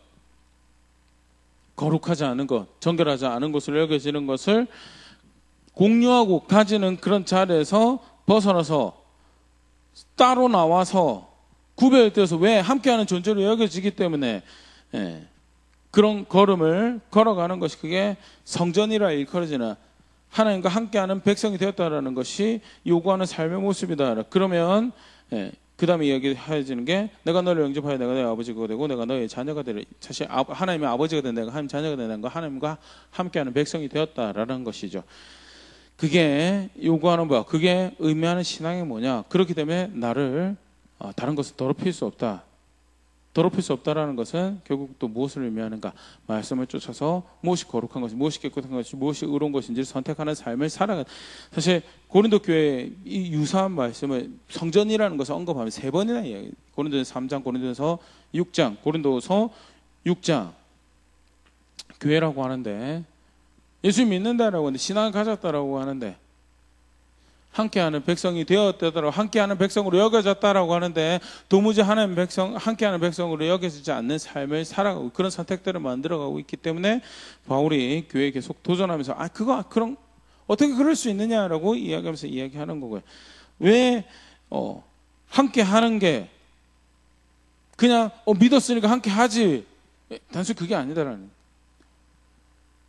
거룩하지 않은 것, 정결하지 않은 것으로 여겨지는 것을 공유하고 가지는 그런 자리에서 벗어나서 따로 나와서 구별되어서, 왜? 함께하는 존재로 여겨지기 때문에 그런 걸음을 걸어가는 것이, 그게 성전이라 일컬어지는 하나님과 함께하는 백성이 되었다라는 것이 요구하는 삶의 모습이다. 그러면 그 다음에 이야기해지는 게, 내가 너를 영접하여 내가 너의 아버지가 되고 내가 너의 자녀가 되리라. 사실 하나님의 아버지가 된 내가 하나님 자녀가 된 내가 하나님과 함께하는 백성이 되었다라는 것이죠. 그게 요구하는 바, 그게 의미하는 신앙이 뭐냐? 그렇기 때문에 나를 다른 것을 더럽힐 수 없다. 더럽힐 수 없다라는 것은 결국 또 무엇을 의미하는가? 말씀을 쫓아서 무엇이 거룩한 것인지, 무엇이 깨끗한 것인지, 무엇이 의로운 것인지를 선택하는 삶을 살아가는. 사실 고린도 교회의 이 유사한 말씀을, 성전이라는 것을 언급하면 3번이나 이야기해요. 고린도전서 3장, 고린도전서 6장, 고린도서 6장. 교회라고 하는데, 예수 믿는다라고 하는데, 신앙을 가졌다라고 하는데, 함께하는 백성이 되었다라고, 함께하는 백성으로 여겨졌다라고 하는데, 도무지 하나님 백성, 함께하는 백성으로 여겨지지 않는 삶을 살아가고, 그런 선택들을 만들어가고 있기 때문에 바울이 교회에 계속 도전하면서, 그럼 어떻게 그럴 수 있느냐라고 이야기하면서 이야기하는 거고요. 왜 함께하는 게 그냥 믿었으니까 함께하지, 단순히 그게 아니다라는.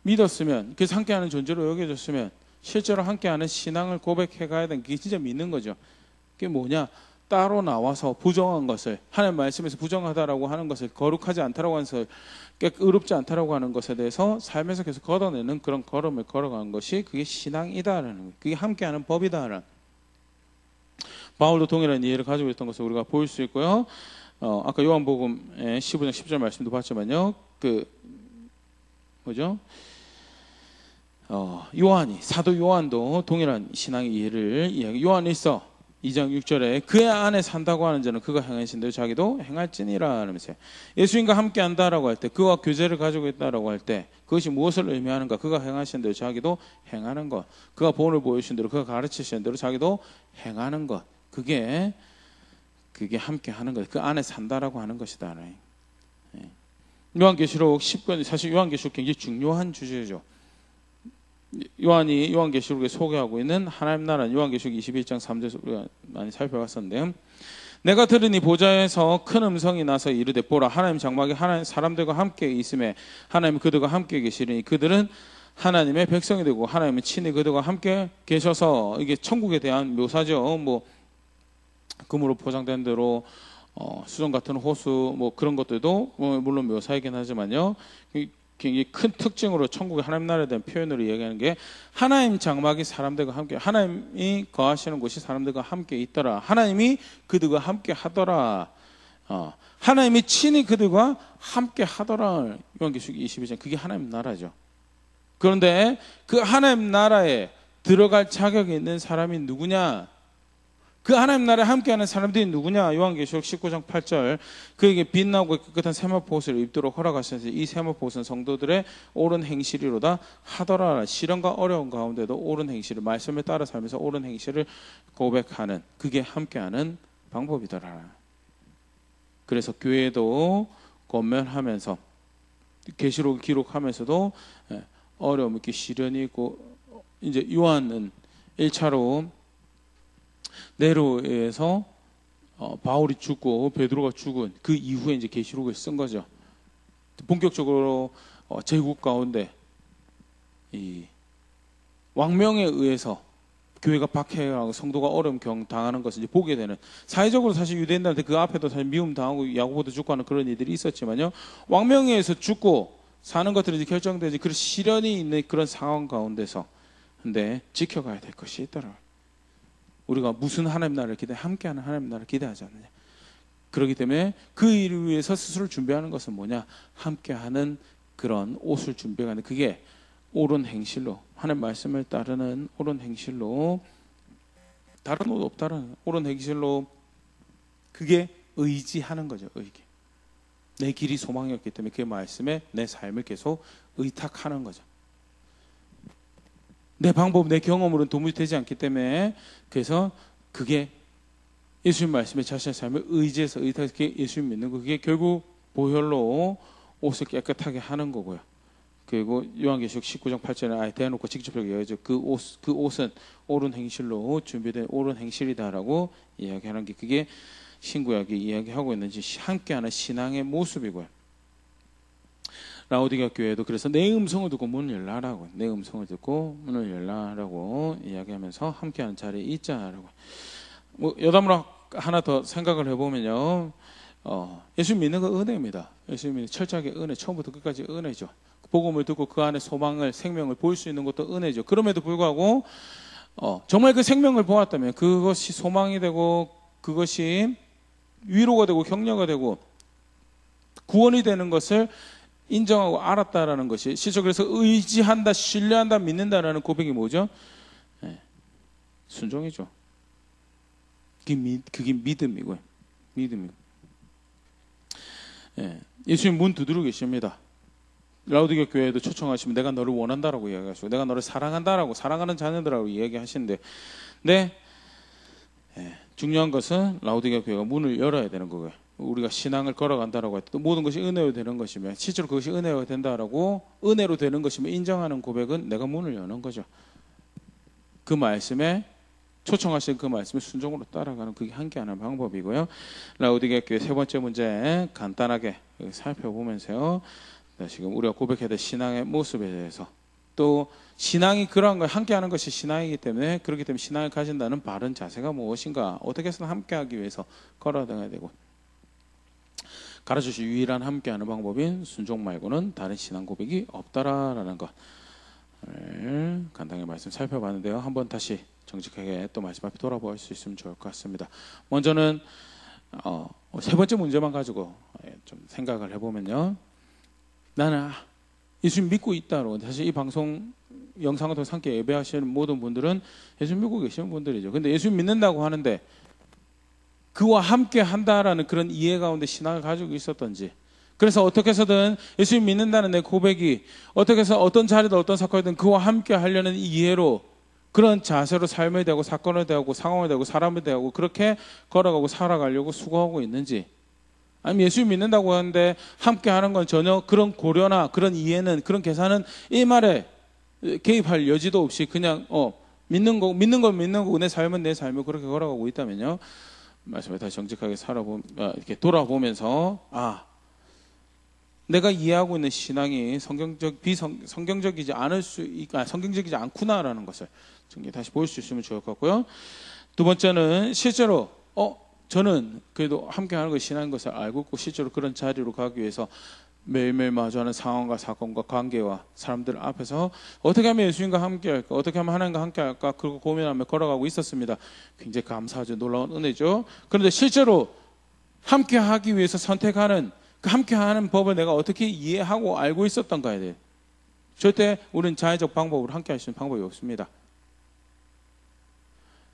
믿었으면, 그래서 함께하는 존재로 여겨졌으면 실제로 함께하는 신앙을 고백해 가야 되는 게 진짜 믿는 거죠. 그게 뭐냐? 따로 나와서 부정한 것을, 하나님 말씀에서 부정하다라고 하는 것을, 거룩하지 않다라고 하는 것을, 의롭지 않다라고 하는 것에 대해서 삶에서 계속 걷어내는 그런 걸음을 걸어가는 것이, 그게 신앙이다라는 거예요. 그게 함께하는 법이다라는. 바울도 동일한 이해를 가지고 있던 것을 우리가 볼 수 있고요. 아까 요한복음 15장 10절 말씀도 봤지만요. 사도 요한도 동일한 신앙의 이해를 이야기. 요한일서 2장 6절에 그의 안에 산다고 하는 자는 그가 행하신 대로 자기도 행할지니라 하면서요. 예수님과 함께 한다라고 할 때, 그와 교제를 가지고 있다라고 할 때 그것이 무엇을 의미하는가? 그가 행하신 대로 자기도 행하는 것, 그가 본을 보여주신 대로 그가 가르치신 대로 자기도 행하는 것, 그게 함께 하는 것, 그 안에 산다라고 하는 것이다. 요한계시록 10권, 사실 요한계시록 굉장히 중요한 주제죠. 요한이 요한계시록에 소개하고 있는 하나님 나라는 요한계시록 21장 3절에서 우리가 많이 살펴봤었는데요. 내가 들으니 보좌에서 큰 음성이 나서 이르되 보라 하나님 장막이 하나님 사람들과 함께 있음에 하나님 그들과 함께 계시리니 그들은 하나님의 백성이 되고 하나님은 친히 그들과 함께 계셔서, 이게 천국에 대한 묘사죠. 뭐 금으로 포장된 대로 수정 같은 호수 뭐 그런 것들도 물론 묘사이긴 하지만요. 굉장히 큰 특징으로 천국의 하나님 나라에 대한 표현으로 이야기하는 게 하나님 장막이 사람들과 함께, 하나님이 거하시는 곳이 사람들과 함께 있더라. 하나님이 그들과 함께 하더라. 하나님이 친히 그들과 함께 하더라. 요한계시록 22장, 그게 하나님 나라죠. 그런데 그 하나님 나라에 들어갈 자격이 있는 사람이 누구냐? 그 하나님 나라에 함께하는 사람들이 누구냐? 요한계시록 19장 8절, 그에게 빛나고 깨끗한 세마포옷을 입도록 허락하시면서 이 세마포옷은 성도들의 옳은 행실이로다 하더라. 시련과 어려운 가운데도 옳은 행실을, 말씀을 따라 살면서 옳은 행실을 고백하는, 그게 함께하는 방법이더라. 그래서 교회도 권면하면서 계시록을 기록하면서도 어려움 있게 시련이 있고, 이제 요한은 1차로 네로에서 바울이 죽고 베드로가 죽은 그 이후에 이제 계시록을 쓴 거죠. 본격적으로 제국 가운데 이 왕명에 의해서 교회가 박해하고 성도가 어려움 당하는 것을 이제 보게 되는, 사회적으로 사실 유대인들한테 그 앞에도 사실 미움 당하고 야고보도 죽고 하는 그런 일들이 있었지만요, 왕명에 의해서 죽고 사는 것들이 이제 결정되지, 그런 시련이 있는 그런 상황 가운데서 근데 지켜가야 될 것이 있더라고요. 우리가 무슨 하나님 나라를 기대해? 함께하는 하나님 나라를 기대하지 않느냐. 그렇기 때문에 그 일을 위해서 스스로 준비하는 것은 뭐냐? 함께하는 그런 옷을 준비하는, 그게 옳은 행실로, 하나님 말씀을 따르는 옳은 행실로, 다른 옷 없다는 옳은 행실로, 그게 의지하는 거죠. 의기. 내 길이 소망이었기 때문에 그 말씀에 내 삶을 계속 의탁하는 거죠. 내 방법, 내 경험으로는 도움이 되지 않기 때문에, 그래서 그게 예수님 말씀에 자신의 삶을 의지해서 의탁하게 예수님 믿는 거, 그게 결국 보혈로 옷을 깨끗하게 하는 거고요. 그리고 요한계시록 19장 8절에 아예 대놓고 직접적으로 이야기하죠. 그 옷은 옳은 행실로 준비된 옳은 행실이다라고 이야기하는 게, 그게 신구약이 이야기하고 있는지 함께하는 신앙의 모습이고요. 라오디게아 교회도 그래서 내 음성을 듣고 문을 열라라고, 내 음성을 듣고 문을 열라라고 이야기하면서 함께하는 자리에 있자라고. 뭐 여담으로 하나 더 생각을 해보면요, 예수 믿는 건 은혜입니다. 예수 믿는 철저하게 은혜, 처음부터 끝까지 은혜죠. 복음을 듣고 그 안에 소망을, 생명을 볼 수 있는 것도 은혜죠. 그럼에도 불구하고 정말 그 생명을 보았다면, 그것이 소망이 되고 그것이 위로가 되고 격려가 되고 구원이 되는 것을 인정하고 알았다라는 것이, 실제 그래서 의지한다, 신뢰한다, 믿는다라는 고백이 뭐죠? 순종이죠. 그게 믿음이고요. 믿음이고. 예수님 문 두드리고 계십니다. 라오디게아 교회에도 초청하시면 내가 너를 원한다라고 이야기하시고, 내가 너를 사랑한다라고, 사랑하는 자녀들하고 이야기하시는데, 중요한 것은 라오디게아 교회가 문을 열어야 되는 거고요. 우리가 신앙을 걸어간다라고 할 때 모든 것이 은혜로 되는 것이면, 실제로 그것이 은혜가 된다라고, 은혜로 되는 것이면 인정하는 고백은 내가 문을 여는 거죠. 그 말씀에 초청하신 그 말씀에 순종으로 따라가는, 그게 함께하는 방법이고요. 라오디게아 교회 세 번째 문제 간단하게 살펴보면서요, 지금 우리가 고백해야 될 신앙의 모습에 대해서, 또 신앙이 그러한 걸 함께하는 것이 신앙이기 때문에, 그렇기 때문에 신앙을 가진다는 바른 자세가 무엇인가, 어떻게 해서는 함께하기 위해서 걸어가야 되고, 가르쳐주신 유일한 함께하는 방법인 순종 말고는 다른 신앙 고백이 없다라는 것을 간단하게 말씀 살펴봤는데요. 한번 다시 정직하게 또 말씀 앞에 돌아볼 수 있으면 좋을 것 같습니다. 먼저는 세 번째 문제만 가지고 좀 생각을 해보면요, 나는 예수님 믿고 있다로 사실 이 방송 영상을 통해서 함께 예배하시는 모든 분들은 예수님 믿고 계시는 분들이죠. 근데 예수님 믿는다고 하는데 그와 함께 한다라는 그런 이해 가운데 신앙을 가지고 있었던지, 그래서 어떻게 해서든 예수님 믿는다는 내 고백이 어떻게 해서 어떤 자리든 어떤 사건이든 그와 함께 하려는 이해로 그런 자세로 삶을 대하고 사건을 대하고 상황을 대하고 사람을 대하고 그렇게 걸어가고 살아가려고 수고하고 있는지, 아니면 예수님 믿는다고 하는데 함께 하는 건 전혀 그런 고려나 그런 이해는 그런 계산은 이 말에 개입할 여지도 없이 그냥 믿는 건 믿는 거고 내 삶은 내 삶을 그렇게 걸어가고 있다면요, 말씀을 다시 정직하게 이렇게 돌아보면서 내가 이해하고 있는 신앙이 성경적이지 성경적이지 않구나라는 것을 다시 볼 수 있으면 좋을 것 같고요. 두 번째는 실제로 저는 그래도 함께하는 것이 신앙인 것을 알고 있고 실제로 그런 자리로 가기 위해서 매일매일 마주하는 상황과 사건과 관계와 사람들 앞에서 어떻게 하면 예수님과 함께할까, 어떻게 하면 하나님과 함께할까, 그리고 고민하며 걸어가고 있었습니다. 굉장히 감사하죠. 놀라운 은혜죠. 그런데 실제로 함께하기 위해서 선택하는 그 함께하는 법을 내가 어떻게 이해하고 알고 있었던가에 대해 절대 우리는 자의적 방법으로 함께할 수 있는 방법이 없습니다.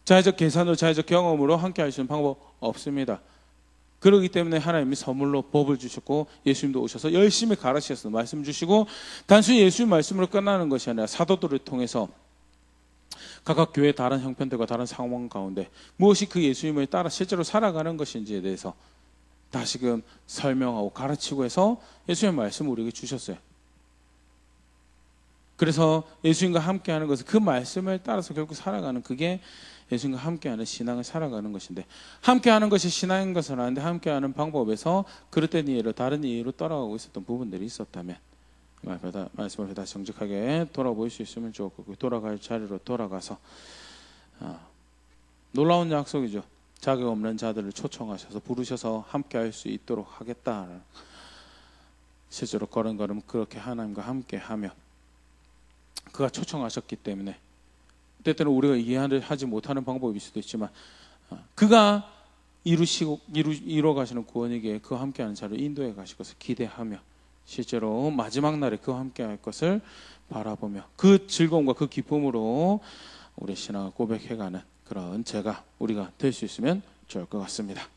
자의적 계산으로 자의적 경험으로 함께할 수 있는 방법 없습니다. 그렇기 때문에 하나님이 선물로 법을 주셨고 예수님도 오셔서 열심히 가르치셔서 말씀 주시고 단순히 예수님 말씀으로 끝나는 것이 아니라 사도들을 통해서 각각 교회의 다른 형편들과 다른 상황 가운데 무엇이 그 예수님을 따라 실제로 살아가는 것인지에 대해서 다시금 설명하고 가르치고 해서 예수님의 말씀을 우리에게 주셨어요. 그래서 예수님과 함께하는 것은 그 말씀을 따라서 결국 살아가는, 그게 예수님과 함께하는 신앙을 살아가는 것인데, 함께하는 것이 신앙인 것은 아닌데 함께하는 방법에서 그릇된 이해로 다른 이해로 따라가고 있었던 부분들이 있었다면 말씀을 다시 정직하게 돌아볼 수 있으면 좋을 거고, 돌아갈 자리로 돌아가서 놀라운 약속이죠. 자격 없는 자들을 초청하셔서 부르셔서 함께할 수 있도록 하겠다. 실제로 걸음걸음 그렇게 하나님과 함께하며 그가 초청하셨기 때문에 때때로 우리가 이해하지 못하는 방법일 수도 있지만 그가 이루어 가시는 구원에게 그와 함께하는 자를 인도해 가실 것을 기대하며 실제로 마지막 날에 그와 함께할 것을 바라보며 그 즐거움과 그 기쁨으로 우리 신앙을 고백해가는 그런 우리가 될 수 있으면 좋을 것 같습니다.